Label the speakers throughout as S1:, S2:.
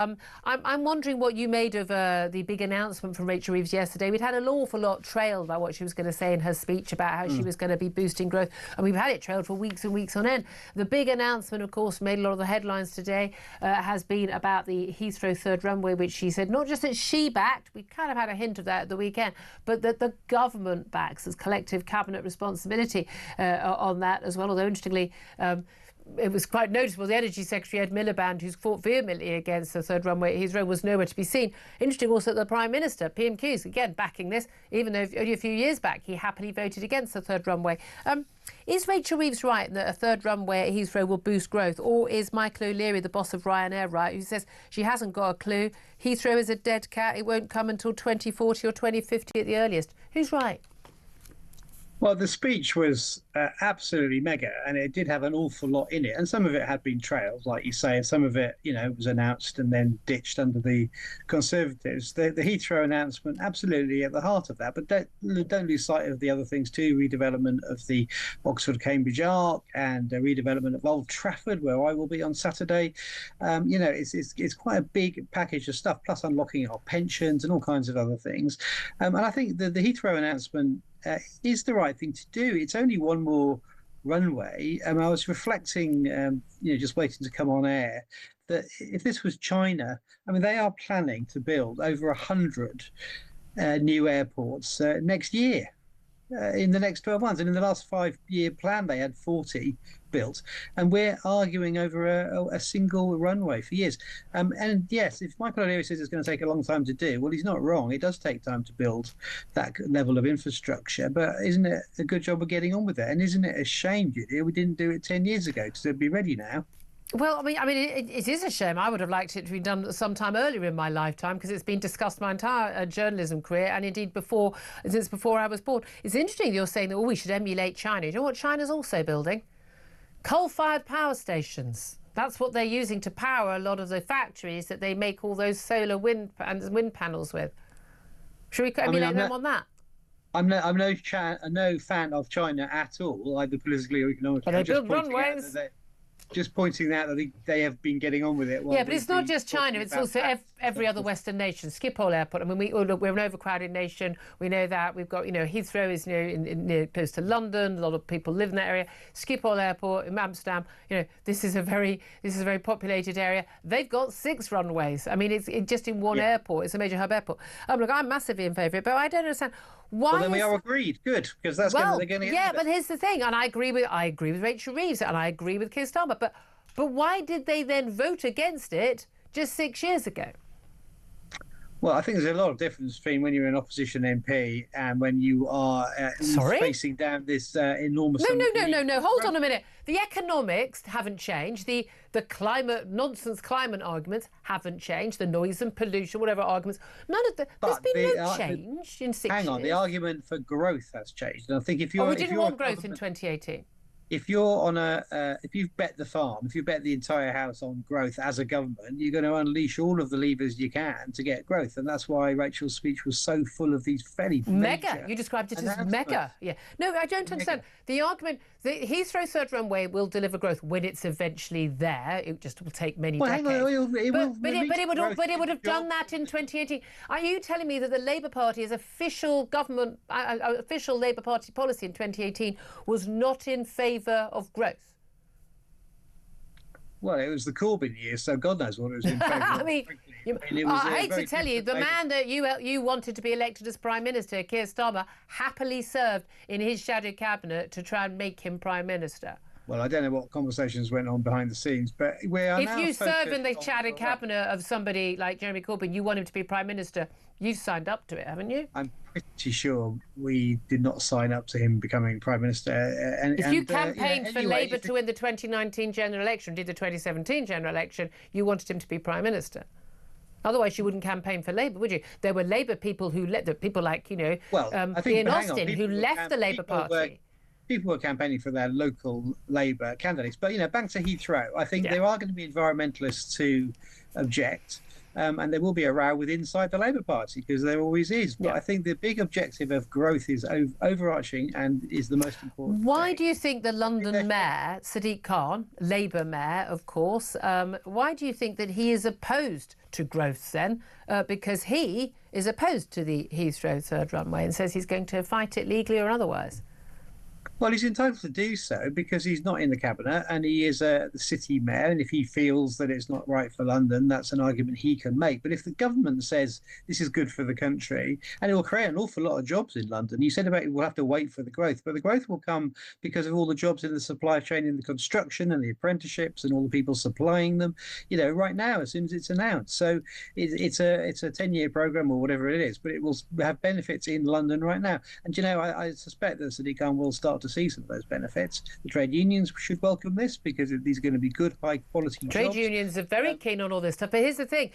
S1: I'm wondering what you made of the big announcement from Rachel Reeves yesterday. We'd had an awful lot trailed about what she was going to say in her speech about how she was going to be boosting growth, and we've had it trailed for weeks and weeks on end. The big announcement, of course, made a lot of the headlines today, has been about the Heathrow third runway, which she said not just that she backed, we kind of had a hint of that at the weekend, but that the government backs as collective cabinet responsibility on that as well. Although, interestingly, it was quite noticeable. The Energy Secretary, Ed Miliband, who's fought vehemently against the third runway at Heathrow, was nowhere to be seen. Interesting also that the Prime Minister, PMQs, again backing this, even though only a few years back he happily voted against the third runway. Is Rachel Reeves right that a third runway at Heathrow will boost growth? Or is Michael O'Leary, the boss of Ryanair, right, who says she hasn't got a clue? Heathrow is a dead cat. It won't come until 2040 or 2050 at the earliest. Who's right?
S2: Well, the speech was absolutely mega, and it did have an awful lot in it. And some of it had been trailed, like you say, and some of it, was announced and then ditched under the Conservatives. The Heathrow announcement, absolutely at the heart of that. But don't lose sight of the other things too: redevelopment of the Oxford-Cambridge Arc and redevelopment of Old Trafford, where I will be on Saturday. It's quite a big package of stuff, plus unlocking our pensions and all kinds of other things. And I think the Heathrow announcement is the right thing to do. It's only one more runway. I was reflecting, just waiting to come on air, that if this was China, they are planning to build over 100 new airports next year. In the next 12 months. And in the last 5-year plan, they had 40 built. And we're arguing over a single runway for years. And yes, if Michael O'Leary says it's going to take a long time to do, well, he's not wrong. It does take time to build that level of infrastructure. But isn't it a good job of getting on with it? And isn't it a shame, Julia, we didn't do it 10 years ago to be ready now?
S1: Well, it is a shame. I would have liked it to be done sometime earlier in my lifetime, because it's been discussed my entire journalism career, and indeed since before I was born. It's interesting you're saying that we should emulate China. You know what China's also building? Coal-fired power stations. That's what they're using to power a lot of the factories that they make all those solar wind panels with. Should we emulate them on that?
S2: I'm no fan of China at all, either politically or economically.
S1: But they build runways.
S2: Just pointing out that they have been getting on with it.
S1: Yeah, but it's not just China, it's also every other Western nation. Schiphol Airport, we're an overcrowded nation. We know that. We've got, Heathrow is near close to London. A lot of people live in that area. Schiphol Airport in Amsterdam, this is a very populated area. They've got 6 runways. It's just in one airport. It's a major hub airport. Look, I'm massively in favour of it, but I don't understand why.
S2: Well, then we are agreed. Good, because that's they're going to get.
S1: Yeah, but here's the thing, and I agree with Rachel Reeves, and I agree with Keir Starmer. But why did they then vote against it just 6 years ago?
S2: Well, I think there's a lot of difference between when you're an opposition MP and when you are facing down this enormous...
S1: No. Hold on a minute. The economics haven't changed. The nonsense climate arguments haven't changed. The noise and pollution, whatever arguments. There's been no change in 6 years.
S2: Hang on. The argument for growth has changed. And I think if you're...
S1: we didn't want growth in 2018.
S2: If you're on if you've bet the farm, if you bet the entire house on growth as a government, you're going to unleash all of the levers you can to get growth. And that's why Rachel's speech was so full of these fairly
S1: mega. You described it as mega. Yeah. No, I don't understand. The argument, the Heathrow third runway will deliver growth when it's eventually there. It just will take many decades. Hang on, it would have done that in 2018. Are you telling me that the Labour Party's official Labour Party policy in 2018 was not in favour of growth?
S2: Well, it was the Corbyn years, so God knows what it was in favour of.
S1: I hate to tell you, the man that you wanted to be elected as Prime Minister, Keir Starmer, happily served in his shadow cabinet to try and make him Prime Minister.
S2: Well, I don't know what conversations went on behind the scenes, but we are now...
S1: If you serve in the shadow cabinet of somebody like Jeremy Corbyn, you want him to be Prime Minister, you've signed up to it, haven't you?
S2: I'm pretty sure we did not sign up to him becoming Prime Minister.
S1: If you campaigned for Labour to win the 2019 general election, did the 2017 general election, you wanted him to be Prime Minister. Otherwise, you wouldn't campaign for Labour, would you? There were Labour people who people like, Ian Austin, who left the Labour Party.
S2: People were campaigning for their local Labour candidates. But, back to Heathrow, I think there are going to be environmentalists who object. and there will be a row with inside the Labour Party, because there always is. But I think the big objective of growth is overarching and is the most important.
S1: Why do you think the London Mayor, Sadiq Khan, Labour Mayor, of course, why do you think that he is opposed to growth then? Because he is opposed to the Heathrow third runway and says he's going to fight it legally or otherwise.
S2: Well, he's entitled to do so because he's not in the cabinet and he is the city mayor. And if he feels that it's not right for London, that's an argument he can make. But if the government says this is good for the country, and it will create an awful lot of jobs in London, you said about we'll have to wait for the growth, but the growth will come because of all the jobs in the supply chain, in the construction and the apprenticeships and all the people supplying them, right now, as soon as it's announced. So it's a 10-year program or whatever it is, but it will have benefits in London right now. And, I suspect that Sadiq Khan will start to see some of those benefits. The trade unions should welcome this because these are going to be good, high quality jobs.
S1: Trade unions are very keen on all this stuff. But here's the thing.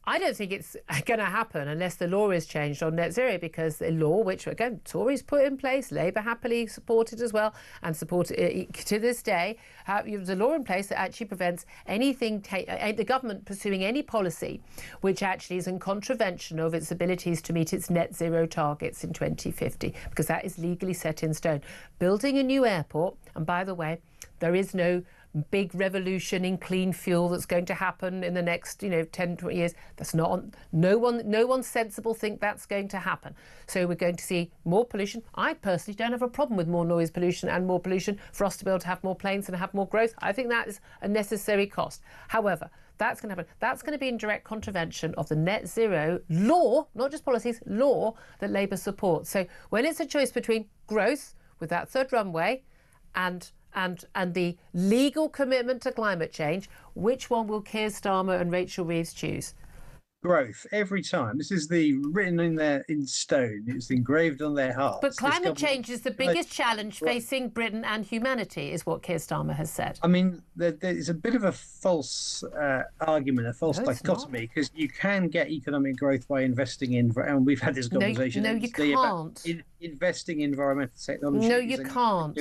S1: I don't think it's going to happen unless the law is changed on net zero, because the law, which, again, Tories put in place, Labour happily supported as well, and support it to this day, there's a law in place that actually prevents anything, the government pursuing any policy which actually is in contravention of its abilities to meet its net zero targets in 2050, because that is legally set in stone. Building a new airport, and by the way, there is no big revolution in clean fuel that's going to happen in the next 10, 20 years. That's not no one sensible think that's going to happen. So we're going to see more pollution. I personally don't have a problem with more noise pollution and more pollution for us to be able to have more planes and have more growth. I think that is a necessary cost. However, that's going to happen. That's going to be in direct contravention of the net zero law, not just policies, law that Labour supports. So when it's a choice between growth with that third runway and the legal commitment to climate change, which one will Keir Starmer and Rachel Reeves choose?
S2: Growth, every time. This is written in there in stone. It's engraved on their hearts.
S1: But climate change is the biggest challenge facing Britain and humanity, is what Keir Starmer has said.
S2: I mean, there's a bit of a false argument, a false dichotomy, because you can get economic growth by investing in, and we've had this conversation.
S1: No, you can't.
S2: Investing in environmental technology.
S1: No, you can't.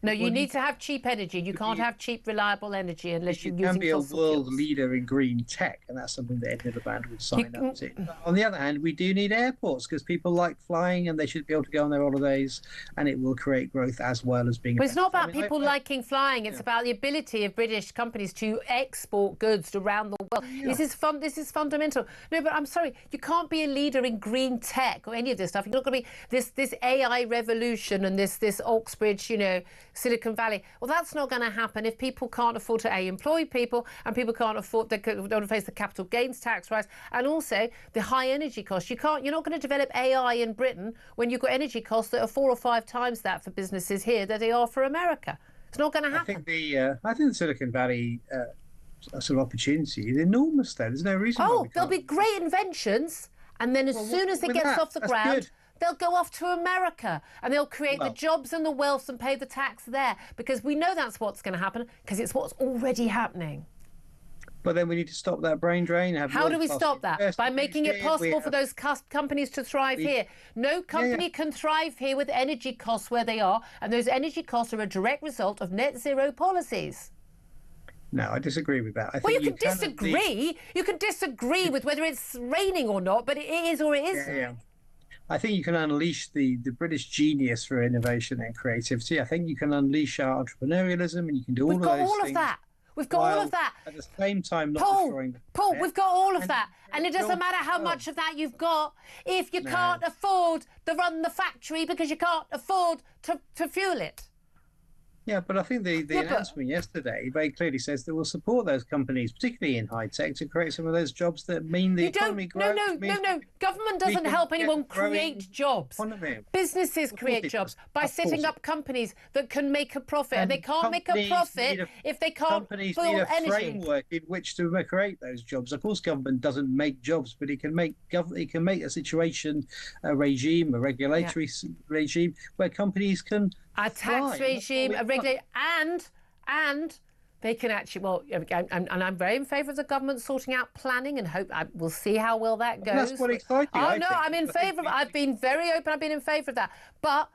S1: No, you need to have cheap energy. You can't have cheap, reliable energy unless you're using fossil fuels.
S2: You can be a world leader in green tech, and that's something that Ed Miliband would sign up to. But on the other hand, we do need airports because people like flying and they should be able to go on their holidays, and it will create growth as well as being.
S1: But it's not about people liking flying. It's about the ability of British companies to export goods around the world. Yeah. This is fundamental. No, but I'm sorry, you can't be a leader in green tech or any of this stuff. You're not going to be this AI revolution and this Oxbridge, Silicon Valley. Well, that's not going to happen if people can't afford to employ people, and people can't afford, they don't face the capital gains tax rise, and also the high energy costs. You're not going to develop AI in Britain when you've got energy costs that are 4 or 5 times that for businesses here that they are for America. It's not going to happen.
S2: I think the Silicon Valley sort of opportunity is enormous there. There's no reason why we
S1: there'll be great inventions, and then as soon as it gets off the ground, they'll go off to America and they'll create the jobs and the wealth and pay the tax there, because we know that's what's going to happen, because it's what's already happening.
S2: But then we need to stop that brain drain.
S1: How do we stop that? By making it possible for those companies to thrive here. No company can thrive here with energy costs where they are, and those energy costs are a direct result of net zero policies.
S2: No, I disagree with that.
S1: You can disagree. You can disagree with whether it's raining or not, but it is or it isn't.
S2: Yeah. I think you can unleash the British genius for innovation and creativity. I think you can unleash our entrepreneurialism, and you can do all of those things. We've got all of that.
S1: We've got all of that.
S2: At the same time, not destroying the
S1: planet. We've got all of that. And it doesn't matter how much of that you've got if you can't afford to run the factory because you can't afford to fuel it.
S2: Yeah, but I think the announcement yesterday very clearly says that we'll support those companies, particularly in high tech, to create some of those jobs that mean the economy grows.
S1: No. Government doesn't help anyone create jobs. Businesses create jobs by setting up companies that can make a profit. And they can't make a profit if they can't build energy.
S2: Companies need a framework in which to create those jobs. Of course, government doesn't make jobs, but it can make a situation, a regime, a regulatory regime where companies can.
S1: A tax regime, a regulator, and they can actually, and I'm very in favour of the government sorting out planning, and we'll see how well that goes.
S2: That's what exciting.
S1: I'm in favour of it. I've been very open. I've been in favour of that. But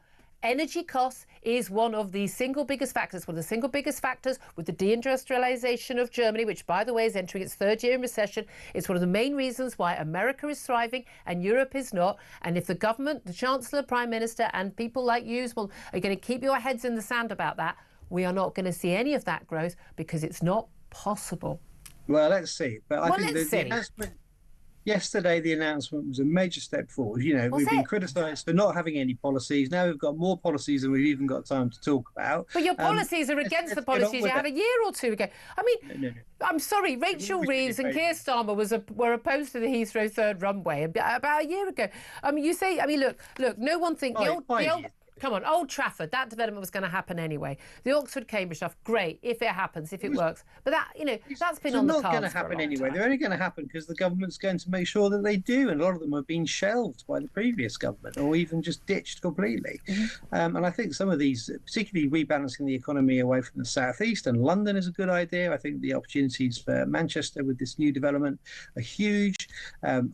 S1: energy costs is one of the single biggest factors, one of the single biggest factors with the deindustrialization of Germany, which, by the way, is entering its third year in recession. It's one of the main reasons why America is thriving and Europe is not. And if the government, the Chancellor, Prime Minister, and people like you are going to keep your heads in the sand about that, we are not going to see any of that growth because it's not possible.
S2: Well, let's see. But I think
S1: let's
S2: the
S1: see.
S2: announcement yesterday, the announcement was a major step forward. You know, we've been criticised for not having any policies. Now we've got more policies than we've even got time to talk about.
S1: But your policies are against the policies you had a year or two ago. I mean,
S2: No.
S1: I'm sorry, Rachel Reeves and Keir Starmer were opposed to the Heathrow third runway about a year ago. I mean, you say, I mean, look, no one thinks come on, Old Trafford, that development was going to happen anyway. The Oxford-Cambridge stuff, great, if it happens, if it works. But that, you know, that's been on the cards.
S2: It's not going to happen anyway. They're only going to happen because the government's going to make sure that they do. And a lot of them have been shelved by the previous government or even just ditched completely. And I think some of these, particularly rebalancing the economy away from the southeast, and London is a good idea. I think the opportunities for Manchester with this new development are huge.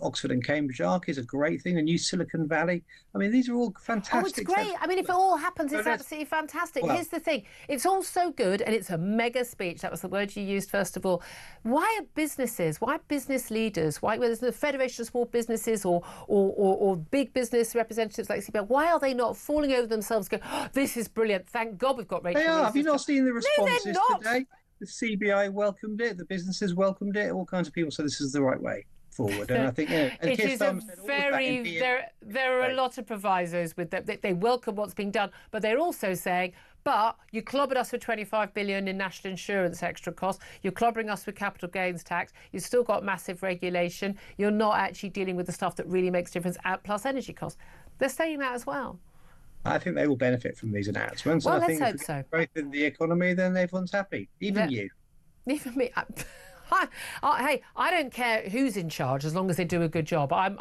S2: Oxford and Cambridge Arc is a great thing. A new Silicon Valley. I mean, these are all fantastic.
S1: Oh, it's great. I mean, if it all happens, it's absolutely fantastic. Well, here's the thing. It's all so good, and it's a mega speech. That was the word you used, first of all. Why are businesses, why business leaders, why, whether it's the Federation of Small Businesses or big business representatives like CBI, why are they not falling over themselves going, oh, this is brilliant, thank God we've got Rachel Reeves.
S2: They are. Have you not seen the responses
S1: they're not.
S2: today? The CBI welcomed it, the businesses welcomed it, all kinds of people said this is the right way forward. And I think, you know, and
S1: it is a very, there are a lot of provisos with that. They welcome what's being done, but they're also saying, but you clobbered us with 25 billion in national insurance extra costs. You're clobbering us with capital gains tax. You've still got massive regulation. You're not actually dealing with the stuff that really makes a difference, plus energy costs. They're saying that as well.
S2: I think they will benefit from these announcements.
S1: Well,
S2: and I
S1: let's
S2: think
S1: hope so.
S2: Growth in the economy, then everyone's happy, even you.
S1: Even me. Hey, I don't care who's in charge as long as they do a good job. I'm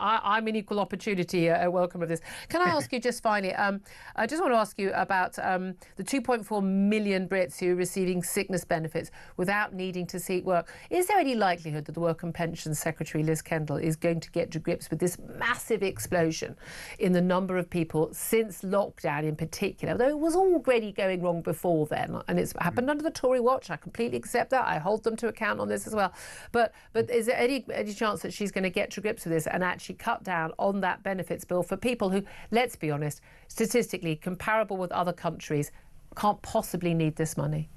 S1: an equal opportunity welcome of this. Can I ask you just finally? I just want to ask you about the 2.4 million Brits who are receiving sickness benefits without needing to seek work. Is there any likelihood that the Work and Pensions Secretary Liz Kendall is going to get to grips with this massive explosion in the number of people since lockdown in particular, though it was already going wrong before then, and it's happened under the Tory watch? I completely accept that. I hold them to account on this as well. But is there any chance that she's going to get to grips with this and actually cut down on that benefits bill for people who, let's be honest, statistically comparable with other countries, can't possibly need this money?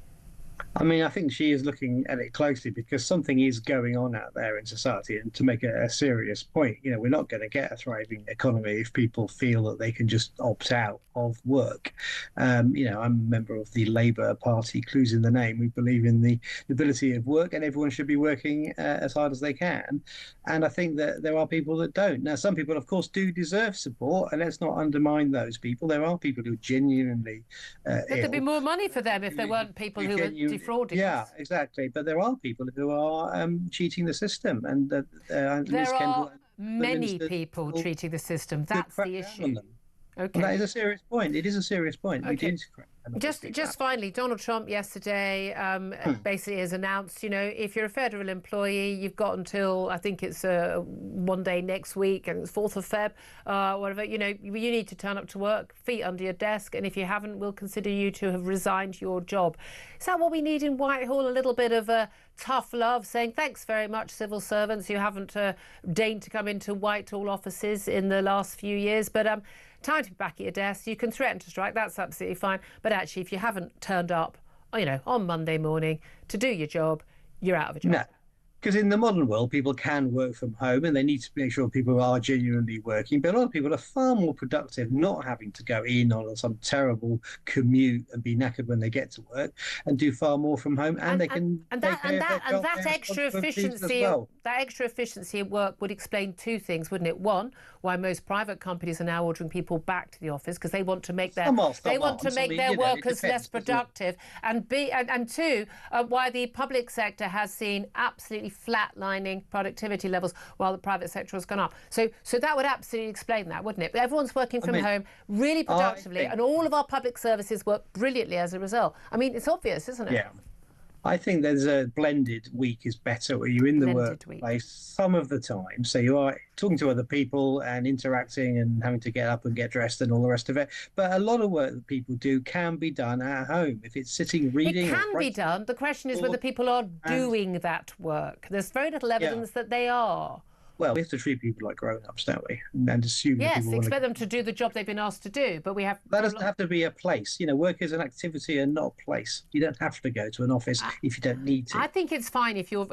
S2: I mean, I think she is looking at it closely because something is going on out there in society. And to make a serious point, you know, we're not going to get a thriving economy if people feel that they can just opt out of work. You know, I'm a member of the Labour Party, clues in the name. We believe in the ability of work and everyone should be working as hard as they can. And I think that there are people that don't. Now, some people, of course, do deserve support, and let's not undermine those people. There are people who genuinely
S1: There'd be more money for them if there weren't people who were defrauding us.
S2: Yeah, exactly. But there are people who are cheating the system, and
S1: there are many people cheating the system. That's the issue. Okay.
S2: Well, that is a serious point. It is a serious point.
S1: Okay. Just finally, Donald Trump yesterday basically has announced, you know, if you're a federal employee, you've got until, I think it's one day next week, and it's 4th of Feb, whatever, you know, you need to turn up to work, feet under your desk, and if you haven't, we'll consider you to have resigned your job. Is that what we need in Whitehall? A little bit of tough love, saying thanks very much, civil servants. You haven't deigned to come into Whitehall offices in the last few years, but time to be back at your desk. You can threaten to strike, that's absolutely fine. But actually, if you haven't turned up, you know, on Monday morning to do your job, you're out of a job.
S2: No. Because in the modern world, people can work from home and they need to make sure people are genuinely working. But a lot of people are far more productive not having to go in on some terrible commute and be knackered when they get to work, and do far more from home. And they can
S1: that extra efficiency, that extra efficiency at work would explain two things, wouldn't it? One, why most private companies are now ordering people back to the office because they want to make their workers less productive. And two, why the public sector has seen absolutely flatlining productivity levels while the private sector has gone up. So that would absolutely explain that, wouldn't it? But everyone's working from home really productively, and all of our public services work brilliantly as a result. I mean, it's obvious, isn't it?
S2: Yeah. I think there's a blended week is better where you're in the
S1: Blended week.
S2: workplace some of the time. So you are talking to other people and interacting and having to get up and get dressed and all the rest of it. But a lot of work that people do can be done at home. If it's sitting, reading,
S1: It
S2: or
S1: can be
S2: writing,
S1: done. The question is
S2: or,
S1: whether people are
S2: and
S1: doing that work. There's very little
S2: yeah,
S1: evidence that they are.
S2: well, we have to treat people like grown-ups, don't we? And assume that
S1: Yes,
S2: people want to.
S1: expect them to do the job they've been asked to do, but we have
S2: That doesn't have to be a place. Work is an activity and not a place. You don't have to go to an office if you don't need to.
S1: I think it's fine if you're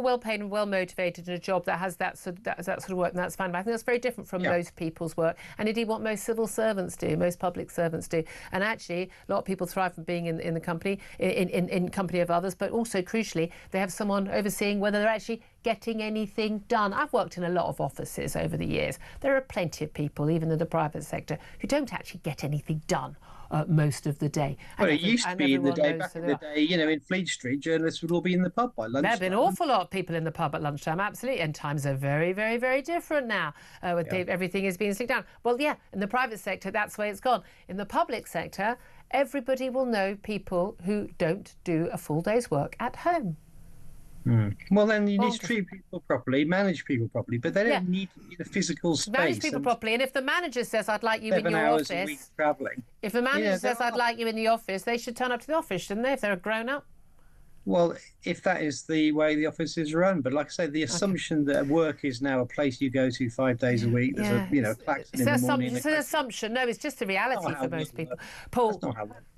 S1: well paid and well motivated in a job that has that sort of work, and that's fine. But I think that's very different from most people's work, and indeed what most civil servants do, most public servants do. And actually, a lot of people thrive from being in the company, in company of others, but also crucially, they have someone overseeing whether they're actually getting anything done. I've worked in a lot of offices over the years. There are plenty of people, even in the private sector, who don't actually get anything done most of the day.
S2: Well, it used to be in the day, back in the day, in Fleet Street, journalists would all be in the pub by lunchtime.
S1: There have been an awful lot of people in the pub at lunchtime, absolutely, and times are very, very, very different now. Everything is being slicked down. Well, yeah, in the private sector, that's the way it's gone. In the public sector, everybody will know people who don't do a full day's work at home.
S2: Well, then you need to treat people properly, manage people properly, but they don't need a physical space.
S1: Manage people properly, and if the manager says, I'd like you in your office,
S2: 7 hours a week travelling.
S1: If the manager says, I'd like you in the office, they should turn up to the office, shouldn't they, if they're a grown-up?
S2: Well, if that is the way the office is run, but like I say, the assumption that work is now a place you go to 5 days a week, there's a klaxon in the morning.
S1: It's an assumption. No, it's just a reality for most people. Paul,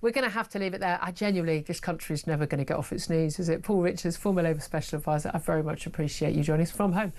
S1: we're going to have to leave it there. This country is never going to get off its knees, is it? Paul Richards, former Labour Special Advisor, I very much appreciate you joining us from home.